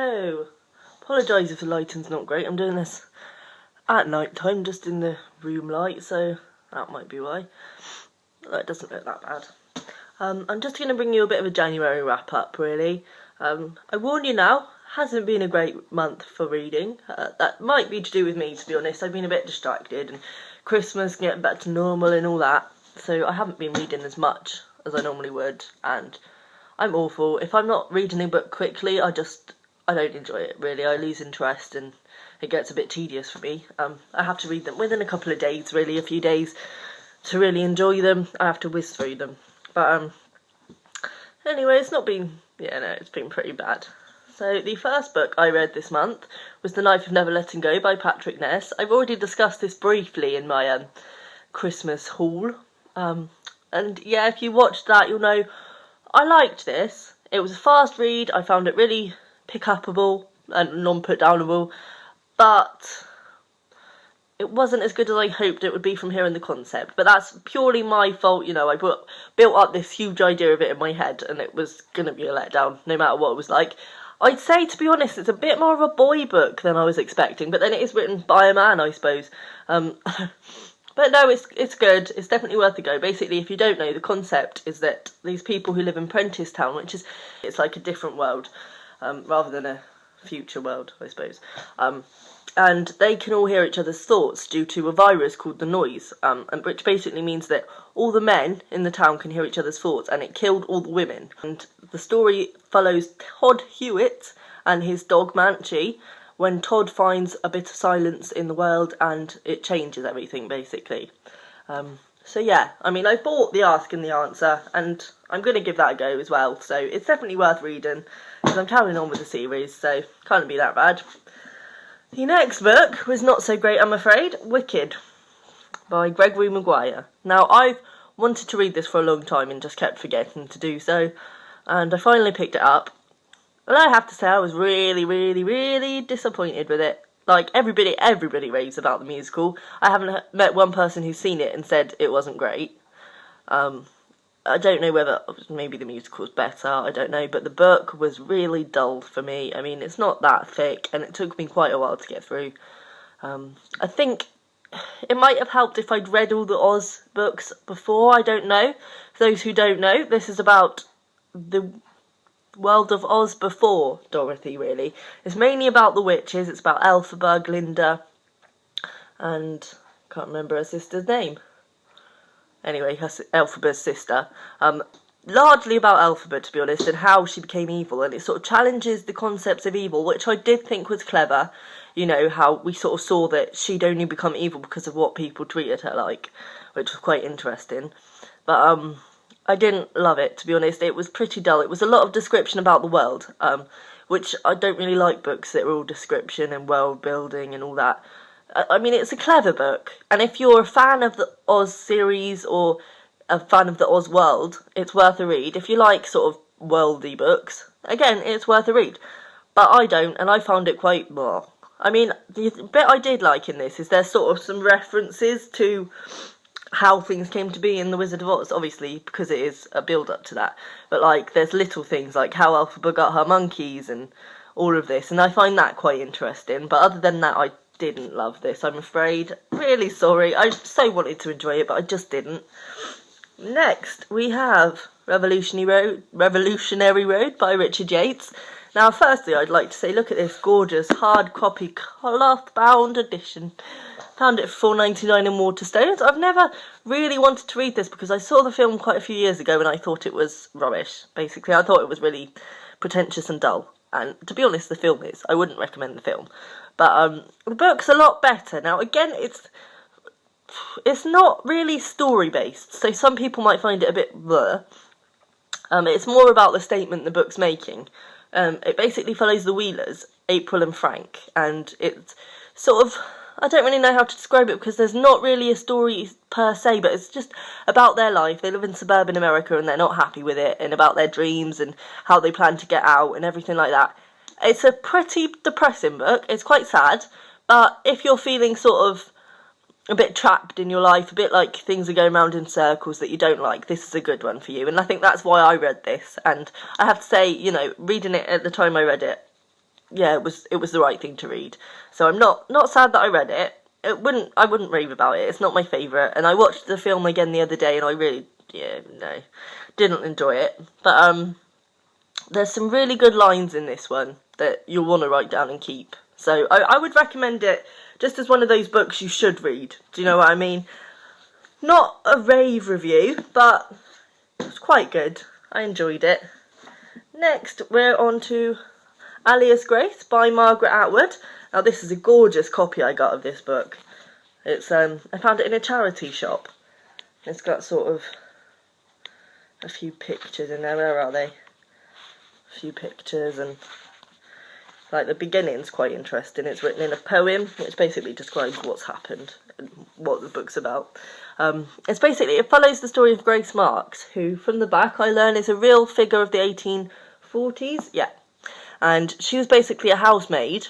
Hello. Apologise if the lighting's not great. I'm doing this at night time, just in the room light, so that might be why. That doesn't look that bad. I'm just going to bring you a bit of a January wrap up, really. I warn you now, hasn't been a great month for reading. That might be to do with me, to be honest. I've been a bit distracted, and Christmas getting back to normal and all that, so I haven't been reading as much as I normally would, and I'm awful. If I'm not reading a book quickly, I don't enjoy it, really. I lose interest and it gets a bit tedious for me. I have to read them within a couple of days, really, a few days, to really enjoy them. I have to whiz through them. But anyway, it's been pretty bad. So the first book I read this month was The Knife of Never Letting Go by Patrick Ness. I've already discussed this briefly in my Christmas haul. And yeah, if you watched that, you'll know I liked this. It was a fast read. I found it really pick-upable and non-put-downable, but it wasn't as good as I hoped it would be from hearing the concept. But that's purely my fault, you know. I built up this huge idea of it in my head, and it was going to be a letdown, no matter what it was like. I'd say, to be honest, it's a bit more of a boy book than I was expecting, but then it is written by a man, I suppose. But no, it's good. It's definitely worth a go. Basically, if you don't know, the concept is that these people who live in Prentice Town, it's like a different world, rather than a future world, I suppose. And they can all hear each other's thoughts due to a virus called the Noise, and which basically means that all the men in the town can hear each other's thoughts, and it killed all the women. And the story follows Todd Hewitt and his dog Manchi, when Todd finds a bit of silence in the world and it changes everything, basically. So yeah, I mean, I bought The Ask and the Answer, and I'm going to give that a go as well, so it's definitely worth reading, because I'm carrying on with the series, so can't be that bad. The next book was not so great, I'm afraid. Wicked by Gregory Maguire. Now, I've wanted to read this for a long time and just kept forgetting to do so, and I finally picked it up. And I have to say, I was really, really, really disappointed with it. Like, everybody raves about the musical. I haven't met one person who's seen it and said it wasn't great. I don't know whether maybe the musical's better, I don't know, but the book was really dull for me. I mean, it's not that thick, and it took me quite a while to get through. I think it might have helped if I'd read all the Oz books before, I don't know. For those who don't know, this is about the world of Oz before Dorothy, really. It's mainly about the witches. It's about Elphaba, Glinda, and I can't remember her sister's name. Anyway, Elphaba's sister. Largely about Elphaba, to be honest, and how she became evil, and it sort of challenges the concepts of evil, which I did think was clever. You know, how we sort of saw that she'd only become evil because of what people treated her like, which was quite interesting. But I didn't love it, to be honest. It was pretty dull. It was a lot of description about the world, which I don't really like books that are all description and world building and all that. I mean, it's a clever book, and if you're a fan of the Oz series or a fan of the Oz world, it's worth a read. If you like sort of worldy books, again, it's worth a read. But I don't, and I found it quite well. I mean, the bit I did like in this is there's sort of some references to how things came to be in The Wizard of Oz, obviously, because it is a build-up to that. But, like, there's little things, like how Elphaba got her monkeys and all of this, and I find that quite interesting. But other than that, I didn't love this, I'm afraid. Really sorry. I so wanted to enjoy it, but I just didn't. Next, we have Revolutionary Road by Richard Yates. Now, firstly, I'd like to say, look at this gorgeous hard copy cloth-bound edition. Found it for $4.99 in Waterstones. I've never really wanted to read this because I saw the film quite a few years ago and I thought it was rubbish. Basically, I thought it was really pretentious and dull. And to be honest, the film is. I wouldn't recommend the film. But the book's a lot better. Now, again, it's not really story-based, so some people might find it a bit bleh. It's more about the statement the book's making. It basically follows the Wheelers, April and Frank, and it's sort of, I don't really know how to describe it because there's not really a story per se, but it's just about their life. They live in suburban America and they're not happy with it, and about their dreams and how they plan to get out and everything like that. It's a pretty depressing book. It's quite sad, but if you're feeling sort of a bit trapped in your life, a bit like things are going round in circles that you don't like, this is a good one for you. And I think that's why I read this. And I have to say, you know, reading it at the time I read it, yeah, it was the right thing to read. So I'm not sad that I read it. I wouldn't rave about it. It's not my favourite. And I watched the film again the other day, and I really, no, didn't enjoy it. But there's some really good lines in this one that you'll want to write down and keep. So I would recommend it just as one of those books you should read. Do you know what I mean? Not a rave review, but it's quite good. I enjoyed it. Next, we're on to Alias Grace by Margaret Atwood. Now, this is a gorgeous copy I got of this book. It's I found it in a charity shop. It's got sort of a few pictures in there. Where are they? A few pictures, and like the beginning's quite interesting. It's written in a poem which basically describes what's happened and what the book's about. It follows the story of Grace Marks, who from the back I learn is a real figure of the 1840s. Yeah. And she was basically a housemaid,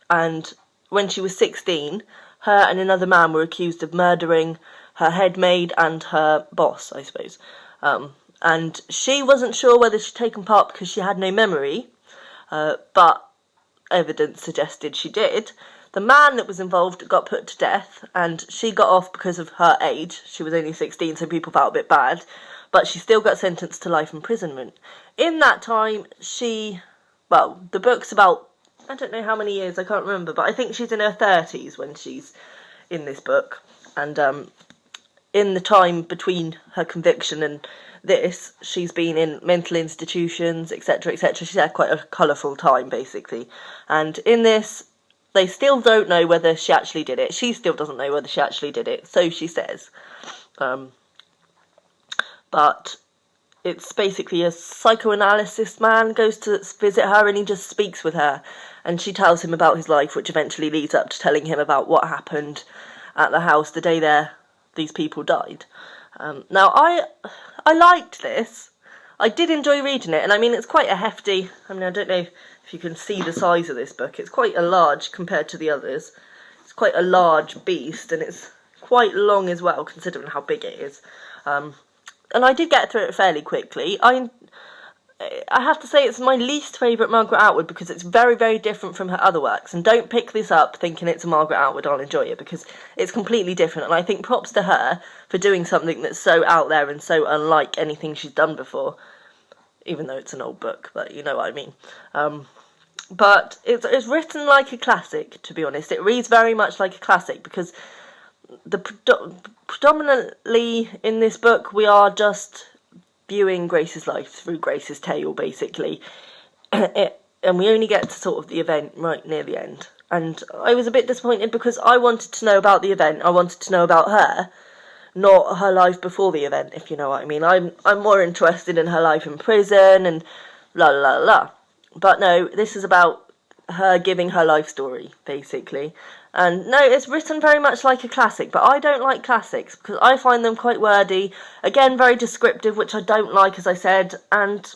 and when she was 16, her and another man were accused of murdering her head maid and her boss, I suppose. And she wasn't sure whether she'd taken part because she had no memory, but evidence suggested she did. The man that was involved got put to death, and she got off because of her age. She was only 16, so people felt a bit bad, but she still got sentenced to life imprisonment. In that time, the book's about, I don't know how many years, I can't remember, but I think she's in her 30s when she's in this book. And in the time between her conviction and this, she's been in mental institutions, etc., etc. She's had quite a colourful time, basically. And in this, they still don't know whether she actually did it. She still doesn't know whether she actually did it, so she says. But it's basically a psychoanalyst man goes to visit her, and he just speaks with her, and she tells him about his life, which eventually leads up to telling him about what happened at the house the day these people died. Now, I liked this. I did enjoy reading it, and I mean, it's quite a hefty, I don't know if you can see the size of this book. It's quite a large compared to the others. It's quite a large beast, and it's quite long as well, considering how big it is. And I did get through it fairly quickly. I have to say it's my least favourite Margaret Atwood because it's very, very different from her other works. And don't pick this up thinking it's a Margaret Atwood, I'll enjoy it, because it's completely different. And I think props to her for doing something that's so out there and so unlike anything she's done before. Even though it's an old book, but you know what I mean. But it's written like a classic, to be honest. It reads very much like a classic because predominantly in this book we are just viewing Grace's life through Grace's tale, basically. And we only get to sort of the event right near the end. And I was a bit disappointed because I wanted to know about the event. I wanted to know about her, not her life before the event, if you know what I mean. I'm more interested in her life in prison and la la la. But no, this is about her giving her life story, basically. And no, it's written very much like a classic, but I don't like classics because I find them quite wordy. Again, very descriptive, which I don't like, as I said, and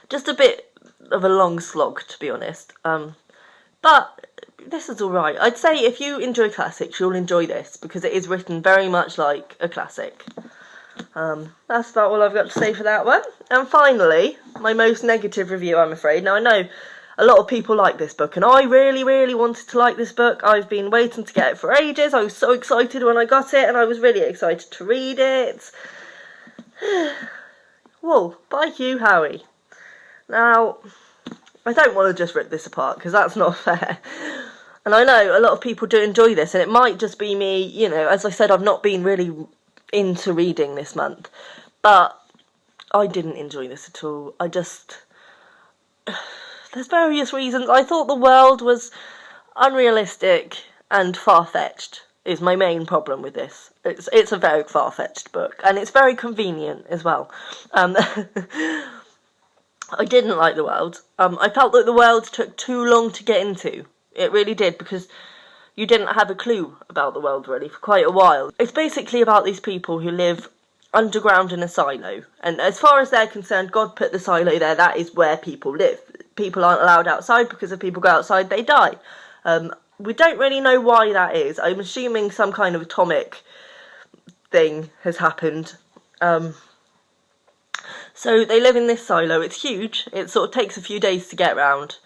just a bit of a long slog, to be honest. But this is alright. I'd say if you enjoy classics, you'll enjoy this because it is written very much like a classic. That's about all I've got to say for that one. And finally, my most negative review, I'm afraid. Now, I know a lot of people like this book, and I really, really wanted to like this book. I've been waiting to get it for ages. I was so excited when I got it, and I was really excited to read it. Wool by Hugh Howey. Now, I don't want to just rip this apart, because that's not fair. And I know a lot of people do enjoy this, and it might just be me, you know, as I said, I've not been really into reading this month. But I didn't enjoy this at all. There's various reasons. I thought the world was unrealistic and far-fetched is my main problem with this. It's a very far-fetched book, and it's very convenient as well. I didn't like the world. I felt that the world took too long to get into. It really did, because you didn't have a clue about the world really for quite a while. It's basically about these people who live underground in a silo, and as far as they're concerned, God put the silo there. That is where people live. People aren't allowed outside because if people go outside, they die. We don't really know why that is. I'm assuming some kind of atomic thing has happened. So they live in this silo. It's huge. It sort of takes a few days to get round.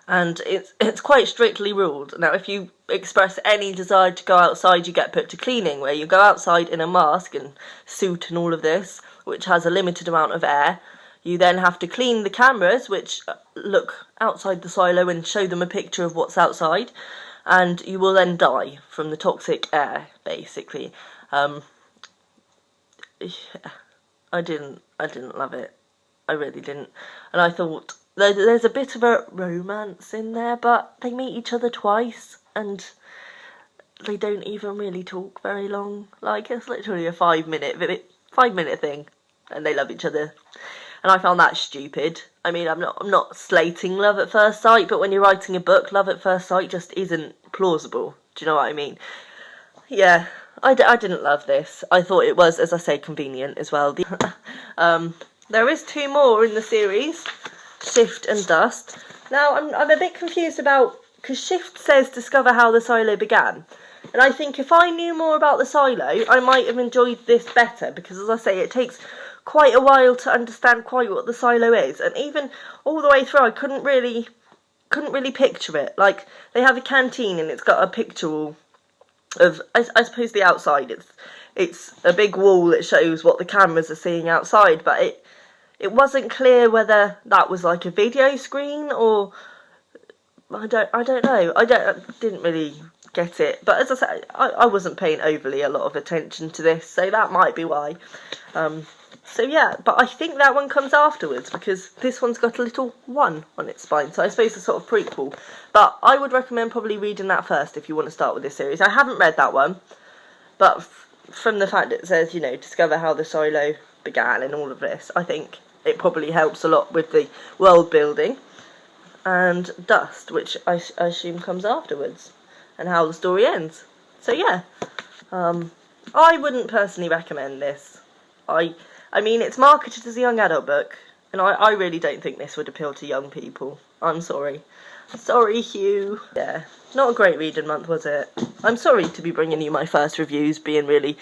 and it's quite strictly ruled. Now, if you express any desire to go outside, you get put to cleaning, where you go outside in a mask and suit and all of this, which has a limited amount of air. You then have to clean the cameras, which look outside the silo and show them a picture of what's outside, and you will then die from the toxic air, basically. Yeah, I didn't love it. I really didn't. And I thought, there's a bit of a romance in there, but they meet each other twice, and they don't even really talk very long. Like, it's literally a 5-minute thing, and they love each other. And I found that stupid. I mean, I'm not slating love at first sight, but when you're writing a book, love at first sight just isn't plausible. Do you know what I mean? Yeah, I didn't love this. I thought it was, as I say, convenient as well. There is 2 more in the series, Shift and Dust. Now, I'm a bit confused about, because Shift says discover how the silo began. And I think if I knew more about the silo, I might have enjoyed this better, because as I say, it takes quite a while to understand quite what the silo is. And even all the way through, I couldn't really picture it. Like, they have a canteen and it's got a picture of, I suppose, the outside. It's a big wall that shows what the cameras are seeing outside, but it wasn't clear whether that was like a video screen or I don't know. I didn't really get it. But as I said, I wasn't paying overly a lot of attention to this, so that might be why. So yeah, but I think that one comes afterwards, because this one's got a little 1 on its spine, so I suppose it's sort of prequel. But I would recommend probably reading that first if you want to start with this series. I haven't read that one, but from the fact that it says, you know, discover how the silo began and all of this, I think it probably helps a lot with the world building. And Dust, which I assume comes afterwards, and how the story ends. So yeah, I wouldn't personally recommend this. I mean, it's marketed as a young adult book, and I really don't think this would appeal to young people. I'm sorry. Sorry, Hugh. Yeah, not a great reading month, was it? I'm sorry to be bringing you my first reviews being really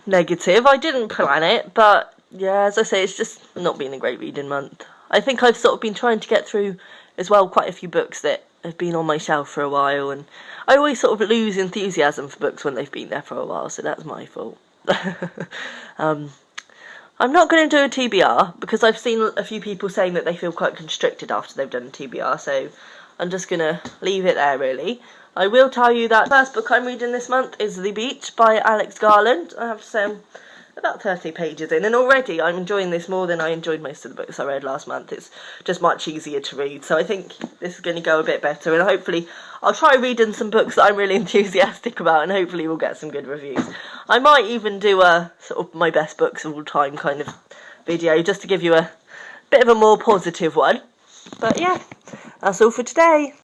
negative. I didn't plan it, but yeah, as I say, it's just not been a great reading month. I think I've sort of been trying to get through, as well, quite a few books that have been on my shelf for a while, and I always sort of lose enthusiasm for books when they've been there for a while, so that's my fault. I'm not going to do a TBR, because I've seen a few people saying that they feel quite constricted after they've done a TBR, so I'm just going to leave it there, really. I will tell you that the first book I'm reading this month is The Beach by Alex Garland. I have to say I'm about 30 pages in, and already I'm enjoying this more than I enjoyed most of the books I read last month. It's just much easier to read, so I think this is going to go a bit better, and hopefully I'll try reading some books that I'm really enthusiastic about, and hopefully we'll get some good reviews. I might even do a sort of my best books of all time kind of video, just to give you a bit of a more positive one. But yeah, that's all for today.